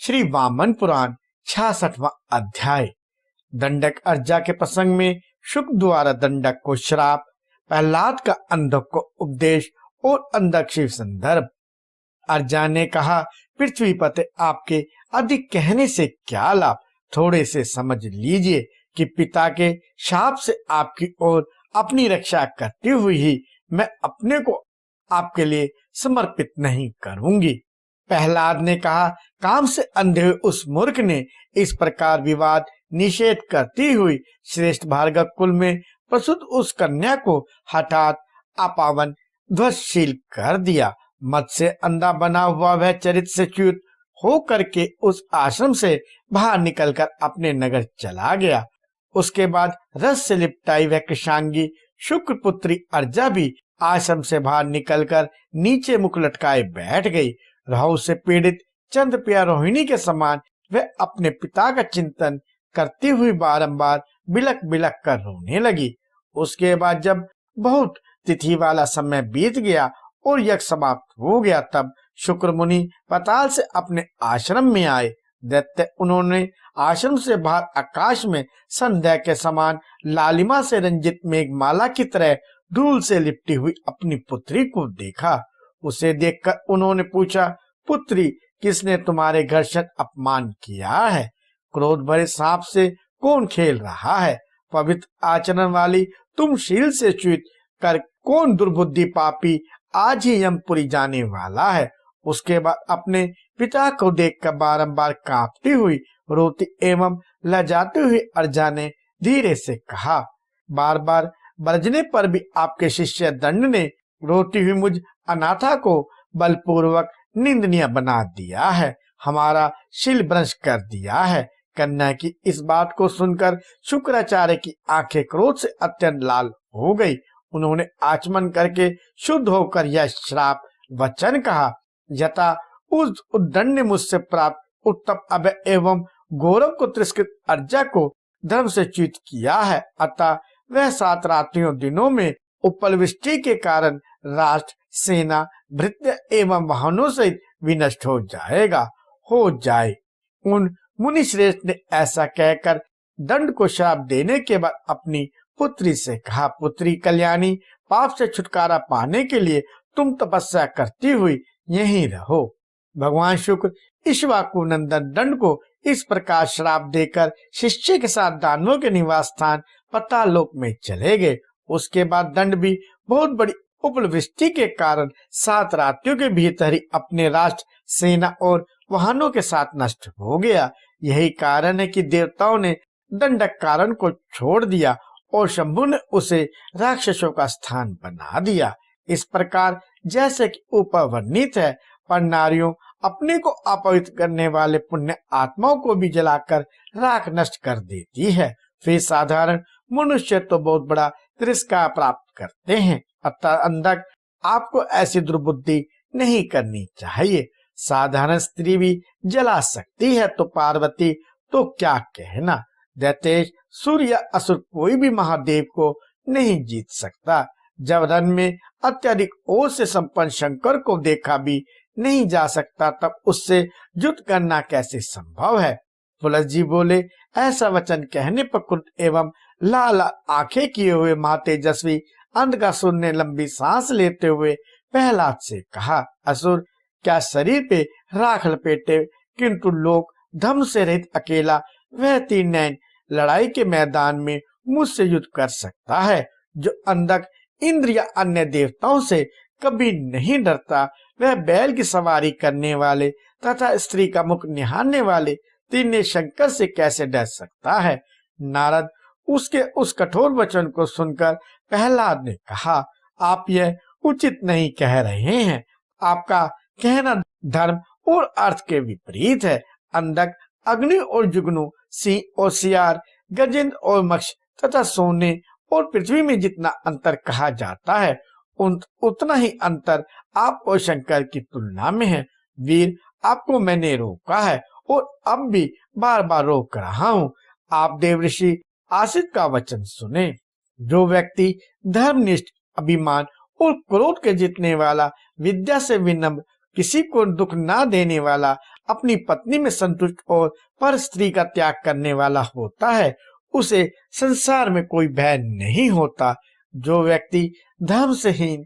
श्री वामन पुराण 66वां अध्याय। दंडक अर्जा के प्रसंग में शुक द्वारा दंडक को श्राप, प्रहलाद का अंधक को उपदेश और अंधक शिव संदर्भ। अर्जा ने कहा, पृथ्वी पते आपके अधिक कहने से क्या लाभ। थोड़े से समझ लीजिए कि पिता के शाप से आपकी और अपनी रक्षा करती हुई ही मैं अपने को आपके लिए समर्पित नहीं करूंगी। प्रहलाद ने कहा, काम से अंधे हुए उस मूर्ख ने इस प्रकार विवाद निषेध करती हुई श्रेष्ठ भार्गव कुल में प्रसूत उस कन्या को हठात अपावन ध्वजशील कर दिया। मत से अंधा बना हुआ वह चरित्र से च्युत हो करके उस आश्रम से बाहर निकलकर अपने नगर चला गया। उसके बाद रस से लिपटाई वह कृषांगी शुक्र पुत्री अर्जा भी आश्रम से बाहर निकलकर नीचे मुख लटकाए बैठ गई। राहु से पीड़ित चंद्रप्रिया रोहिणी के समान वह अपने पिता का चिंतन करती हुई बारंबार बिलक बिलक कर रोने लगी। उसके बाद जब बहुत तिथि वाला समय बीत गया और यज्ञ समाप्त हो गया, तब शुक्र मुनि पाताल से अपने आश्रम में आए। दैत्य उन्होंने आश्रम से बाहर आकाश में संध्या के समान लालिमा से रंजित मेघमाला की तरह धूल से लिपटी हुई अपनी पुत्री को देखा। उसे देखकर उन्होंने पूछा, पुत्री, किसने तुम्हारे घर्षण अपमान किया है? क्रोध भरे सांप से कौन खेल रहा है? पवित्र आचरण वाली तुम शील से च्युत कर कौन दुर्बुद्धि पापी आज ही यमपुरी जाने वाला है? उसके बाद अपने पिता को देखकर बारंबार कांपती हुई, रोती एवं लजाती हुई अर्जा ने धीरे से कहा, बार बार बरजने पर भी आपके शिष्य दंड ने रोती हुई मुझ अनाथा को बलपूर्वक निंदनीय बना दिया है, हमारा शील भ्रष्ट कर दिया है। कन्या की इस बात को सुनकर शुक्राचार्य की आंखें क्रोध से अत्यंत लाल हो गई। उन्होंने आचमन करके शुद्ध होकर यह श्राप वचन कहा, यथा उस उद्दंड ने मुझसे प्राप्त उत्तम अभय एवं गौरव को तिरस्कृत अर्जा को धर्म से च्युत किया है, अतः वह 7 रात्रियों दिनों में उपलवृष्टि के कारण राष्ट्र, सेना, भृत्य एवं वाहनों सहित विनष्ट हो जाएगा, हो जाए। उन मुनि श्रेष्ठ ने ऐसा कहकर दंड को श्राप देने के बाद अपनी पुत्री से कहा, पुत्री कल्याणी, पाप से छुटकारा पाने के लिए तुम तपस्या करती हुई यहीं रहो। भगवान शुक्र इक्ष्वाकु नंदन दंड को इस प्रकार श्राप देकर शिष्य के साथ दानवों के निवास स्थान पाताल लोक में चले गए। उसके बाद दंड भी बहुत बड़ी उपलवृष्टि के कारण 7 रात्रियों के भीतर ही अपने राष्ट्र, सेना और वाहनों के साथ नष्ट हो गया। यही कारण है कि देवताओं ने दंडक कारण को छोड़ दिया और शंभु ने उसे राक्षसों का स्थान बना दिया। इस प्रकार जैसे कि ऊपर वर्णित है, पर नारियों अपने को अपवित्र करने वाले पुण्य आत्माओं को भी जलाकर राख नष्ट कर देती है। फिर साधारण मनुष्य तो बहुत बड़ा तिरस्कार प्राप्त करते हैं, अतः अंधक आपको ऐसी दुर्बुद्धि नहीं करनी चाहिए। साधारण स्त्री भी जला सकती है तो पार्वती तो क्या कहना। दैतेश, सूर्य, असुर कोई भी महादेव को नहीं जीत सकता। जब रण में अत्यधिक ओज से संपन्न शंकर को देखा भी नहीं जा सकता, तब उससे युद्ध करना कैसे संभव है? तुलसी जी बोले, ऐसा वचन कहने पर क्रुद्ध एवं लाल आंखें किए हुए महातेजस्वी अंधकासुर ने लंबी सांस लेते हुए प्रहलाद से कहा, असुर, क्या शरीर पे राख लपेटे किंतु लोक धर्म से रहित अकेला वह 3 नैन लड़ाई के मैदान में मुझसे युद्ध कर सकता है? जो अंधक इंद्र या अन्य देवताओं से कभी नहीं डरता, वह बैल की सवारी करने वाले तथा स्त्री का मुख निहारने वाले 3 शंकर से कैसे डर सकता है? नारद, उसके उस कठोर वचन को सुनकर प्रहलाद ने कहा, आप यह उचित नहीं कह रहे हैं। आपका कहना धर्म और अर्थ के विपरीत है। अंधक अग्नि और जुगनू, सिंह और सियार, गजेंद्र और मक्ष तथा सोने और पृथ्वी में जितना अंतर कहा जाता है, उतना ही अंतर आप और शंकर की तुलना में है। वीर, आपको मैंने रोका है और अब भी बार बार रोक रहा हूँ। आप देवऋषि आसित का वचन सुने। जो व्यक्ति धर्मनिष्ठ, अभिमान और क्रोध के जीतने वाला, विद्या से विनम्र, किसी को दुख ना देने वाला, अपनी पत्नी में संतुष्ट और पर स्त्री का त्याग करने वाला होता है, उसे संसार में कोई भय नहीं होता। जो व्यक्ति धर्म से हीन,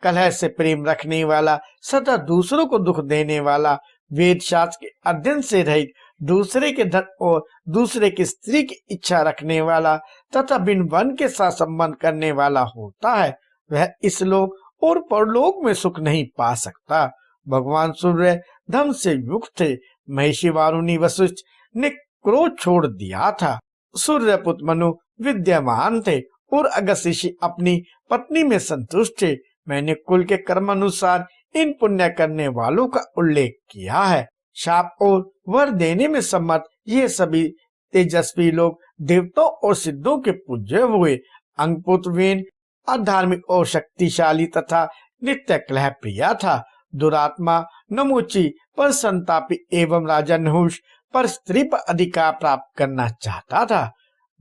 कलह से प्रेम रखने वाला, सदा दूसरों को दुख देने वाला, वेद शास्त्र के अध्ययन से रहित, दूसरे के धन और दूसरे की स्त्री की इच्छा रखने वाला तथा बिन वन के साथ संबंध करने वाला होता है, वह इस लोक और परलोक में सुख नहीं पा सकता। भगवान सूर्य धर्म से युक्त थे। महिषी वारुणी वशिष्ठ ने क्रोध छोड़ दिया था। सूर्यपुत्र मनु विद्यमान थे और अगस्त्य ऋषि अपनी पत्नी में संतुष्ट थे। मैंने कुल के कर्म अनुसार इन पुण्य करने वालों का उल्लेख किया है। शाप और वर देने में सम्मत ये सभी तेजस्वी लोग देवताओं और सिद्धों के पूज्य हुए। अंगपुत्र वेन अधार्मिक और शक्तिशाली तथा नित्य कलह प्रिया था। दुरात्मा नमोची पर संतापी एवं राजा नहुष पर स्त्री पर अधिकार प्राप्त करना चाहता था।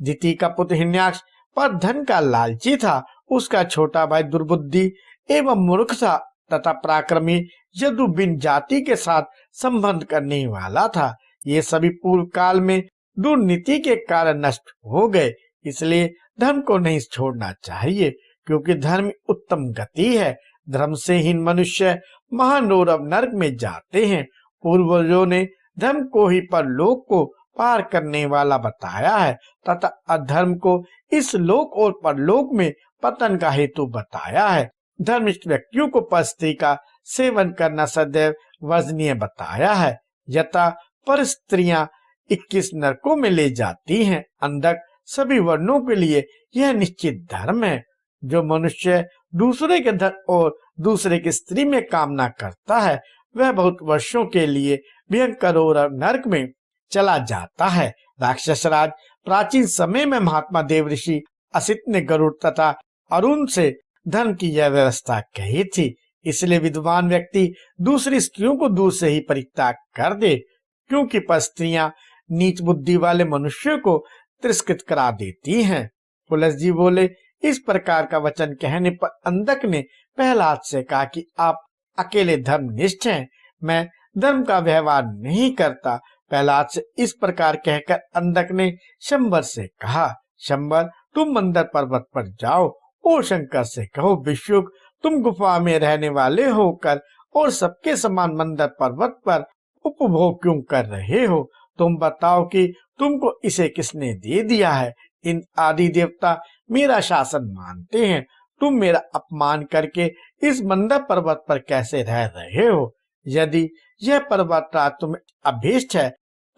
दिति का पुत्र हिरण्याक्ष पर धन का लालची था। उसका छोटा भाई दुर्बुद्धि एवं मूर्ख था तथा पराक्रमी यदु बिन जाति के साथ संबंध करने वाला था। ये सभी पूर्व काल में दुर्नीति के कारण नष्ट हो गए। इसलिए धर्म को नहीं छोड़ना चाहिए, क्योंकि धर्म उत्तम गति है। धर्म से हीन मनुष्य महानौरव नरक में जाते हैं। पूर्वजों ने धर्म को ही परलोक को पार करने वाला बताया है तथा अधर्म को इस लोक और परलोक में पतन का हेतु बताया है। धर्मिष्ठ व्यक्तियों को पर स्त्री का सेवन करना सदैव वर्जनीय बताया है। यथा पर स्त्रियां 21 नरकों में ले जाती हैं। अंधक सभी वर्णों के लिए यह निश्चित धर्म है। जो मनुष्य दूसरे के धन और दूसरे की स्त्री में कामना करता है, वह बहुत वर्षों के लिए भयंकर और नरक में चला जाता है। राक्षस राज प्राचीन समय में महात्मा देव ऋषि असित ने गरुड़ तथा अरुण से धन की यह व्यवस्था कही थी। इसलिए विद्वान व्यक्ति दूसरी स्त्रियों को दूर से ही परित्याग कर दे, क्योंकि पर स्त्रियां नीच बुद्धि वाले मनुष्य को तिरस्कृत करा देती हैं। पुलस जी बोले, इस प्रकार का वचन कहने पर अंधक ने प्रहलाद से कहा कि आप अकेले धर्मनिष्ठ हैं, मैं धर्म का व्यवहार नहीं करता। प्रहलाद से इस प्रकार कहकर अंधक ने शंबर से कहा, शंबर तुम मंदर पर्वत पर जाओ और शंकर से कहो, विश्वक तुम गुफा में रहने वाले होकर और सबके समान मंदर पर्वत पर उपभोग क्यों कर रहे हो? तुम बताओ कि तुमको इसे किसने दे दिया है? इन आदि देवता मेरा शासन मानते हैं, तुम मेरा अपमान करके इस मंदर पर्वत पर कैसे रह रहे हो? यदि यह पर्वत राज तुम्हें अभीष्ट है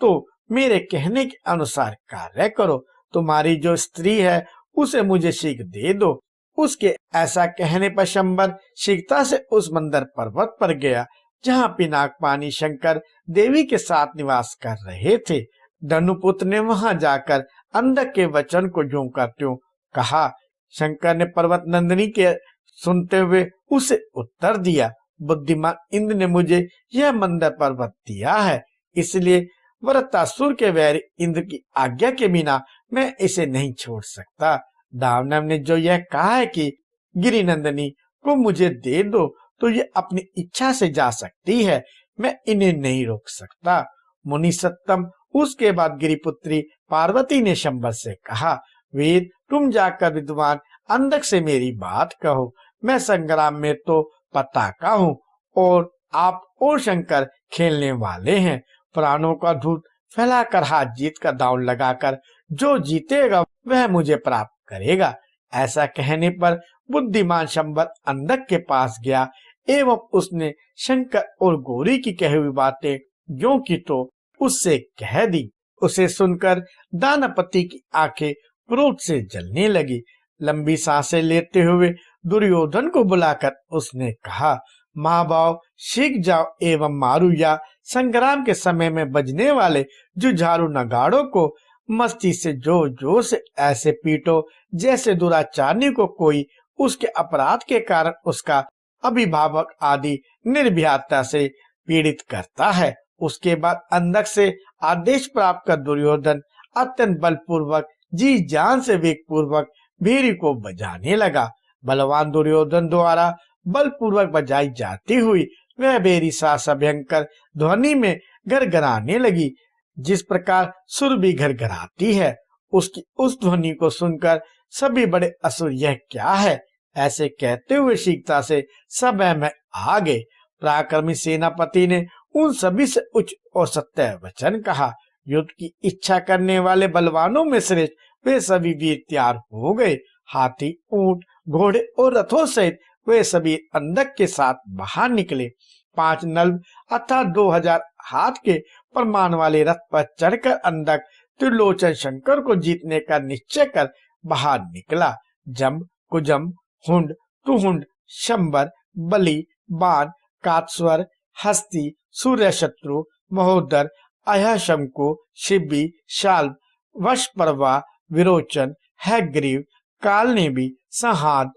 तो मेरे कहने के अनुसार कार्य करो। तुम्हारी जो स्त्री है उसे मुझे शीघ्र दे दो। उसके ऐसा कहने पर शंबर शीघ्रता से उस मंदर पर्वत पर गया जहाँ पिनाकपानी शंकर देवी के साथ निवास कर रहे थे। धनुपुत्र ने वहां जाकर अंधक के वचन को ज्यों का त्यों कहा। शंकर ने पर्वत नंदिनी के सुनते हुए उसे उत्तर दिया, बुद्धिमान इंद्र ने मुझे यह मंदर पर्वत दिया है, इसलिए वरतासुर के वैरी इंद्र की आज्ञा के बिना मैं इसे नहीं छोड़ सकता। दानव ने जो यह कहा है कि गिरिनंदिनी को मुझे दे दो, तो ये अपनी इच्छा से जा सकती है, मैं इन्हें नहीं रोक सकता। मुनि सत्तम उसके बाद गिरिपुत्री पार्वती ने शंबर से कहा, वेद तुम जाकर विद्वान अंधक से मेरी बात कहो। मैं संग्राम में तो पताका हूँ और आप और शंकर खेलने वाले हैं। प्राणों का धूत फैलाकर हाथ जीत का दांव लगाकर जो जीतेगा वह मुझे प्राप्त करेगा। ऐसा कहने पर बुद्धिमान शंबर अंधक के पास गया एवं उसने शंकर और गौरी की कही हुई बातें जो की तो उससे कह दी। उसे सुनकर दानपति की आंखें क्रोध से जलने लगी। लंबी सांसें लेते हुए दुर्योधन को बुलाकर उसने कहा, माँ बाव सीख जाओ एवं मारू या संग्राम के समय में बजने वाले जुझारू नगाड़ों को मस्ती से जोर जोर से ऐसे पीटो जैसे दुराचारी को कोई उसके अपराध के कारण उसका अभिभावक आदि निर्भयता से पीड़ित करता है। उसके बाद अंधक से आदेश प्राप्त कर दुर्योधन अत्यंत बलपूर्वक जी जान से वेग पूर्वक भीरी को बजाने लगा। बलवान दुर्योधन द्वारा बलपूर्वक बजाई जाती हुई वह बेरी सा भयंकर ध्वनि में गरगराने लगी। जिस प्रकार सुर भी गरगराती है, उसकी उस ध्वनि को सुनकर सभी बड़े असुर यह क्या है ऐसे कहते हुए शीघ्रता से सभा में आ गए। पराक्रमी सेनापति ने उन सभी से उच्च और सत्य वचन कहा। युद्ध की इच्छा करने वाले बलवानों में श्रेष्ठ वे सभी वीर तैयार हो गए। हाथी, ऊंट, घोड़े और रथों सहित वे सभी अंधक के साथ बाहर निकले। 5 नल अर्थात 2000 हाथ के प्रमाण वाले रथ पर चढ़कर अंधक त्रिलोचन शंकर को जीतने का निश्चय कर बाहर निकला। जम्ब, कुजम, हुंड, तुहुंड, शंबर, बलि, बाण, कात्स्वर, हस्ती, सूर्यशत्रु, महोदर, अयशंकु, शिबी, शाल्व, वशपर्वा, विरोचन, हैग्रीव, कालनेबी, संहाद,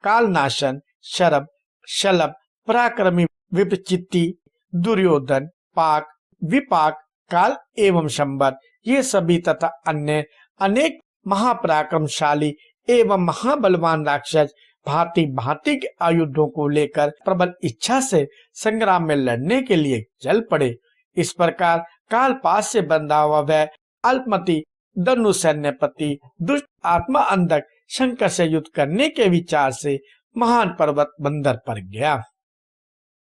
कालनाशन, शरभ, शलभ, पराक्रमी विपचित्ति, दुर्योधन, पाक, विपाक, काल एवं शंबर ये सभी तथा अन्य अनेक महापराक्रमशाली एवं महाबलवान राक्षस भांति भांति के आयुधों को लेकर प्रबल इच्छा से संग्राम में लड़ने के लिए चल पड़े। इस प्रकार कालपाश से बंधा हुआ वह अल्पमति धनु सैन्यपति दुष्ट आत्मा अंधक शंकर से युद्ध करने के विचार से महान पर्वत बंदर पर गया।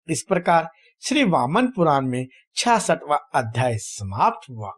इस प्रकार श्री वामन पुराण में 66वां अध्याय समाप्त हुआ।